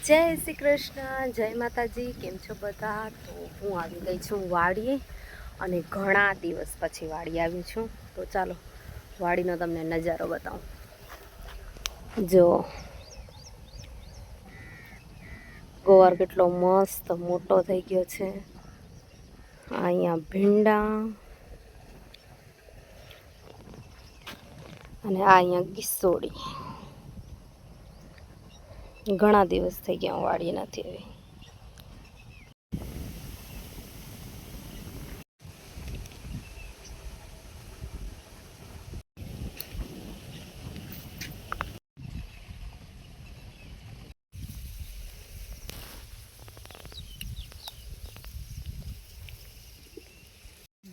જય શ્રી કૃષ્ણ, જય માતાજી. કેમ છો બધા? તો હું આવી ગઈ છું વાડીએ અને ઘણા દિવસ પછી વાડી આવી છું. તો ચાલો વાડીનો તમને નજારો બતાવું. જો ગોવાર કેટલો મસ્ત મોટો થઈ ગયો છે. અહીંયા ભીંડા અને આ અહીંયા ગીસોડી. ઘણા દિવસ થઈ ગયા વાડી નથી આવી.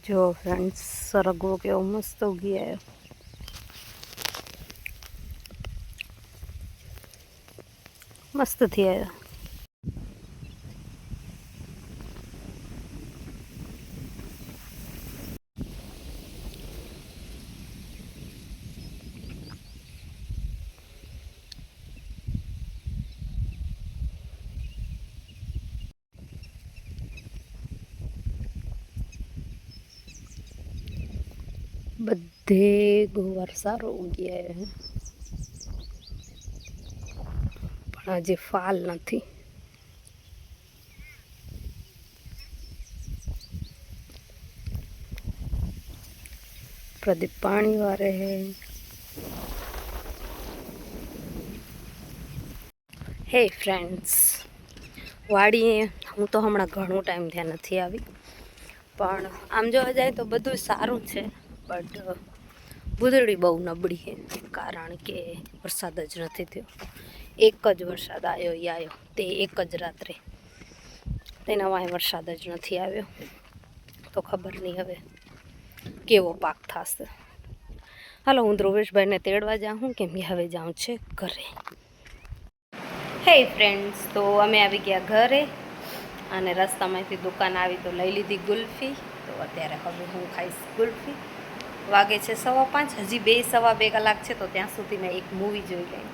જો ફ્રેન્ડ્સ, સરગવો કેવો મસ્ત ઉગી આવ્યો. મસ્ત થી આવ્યો. બધે ગોવાર સારો ઉગી આવ્યો પણ હજી ફાલ નથી. પ્રદીપ પાણી વારે હે. હે ફ્રેન્ડ્સ, વાડીએ હું તો હમણાં ઘણો ટાઈમ થયા નથી આવી, પણ આમ જોવા જાય તો બધું સારું છે. બટ ભૂદડી બહુ નબળી છે, કારણ કે વરસાદ જ નથી થયો. એક જ વરસાદ આવ્યો એ આવ્યો, તે એક જ રાત્રે. તેના વાંહે વરસાદ જ નથી આવ્યો. તો ખબર નહીં હવે કેવો પાક થશે. હાલો, હું ધ્રુવેશભાઈને તેડવા જાઉં, કેમ કે હવે જાઉં છે ઘરે. હે ફ્રેન્ડ્સ, તો અમે આવી ગયા ઘરે અને રસ્તામાંથી દુકાન આવી તો લઈ લીધી ગુલ્ફી. તો અત્યારે હવે હું ખાઈશ ગુલ્ફી. વાગે છે 5:15, હજી 2 સવા 2 કલાક છે, તો ત્યાં સુધી મેં એક મૂવી જોઈ લઈ.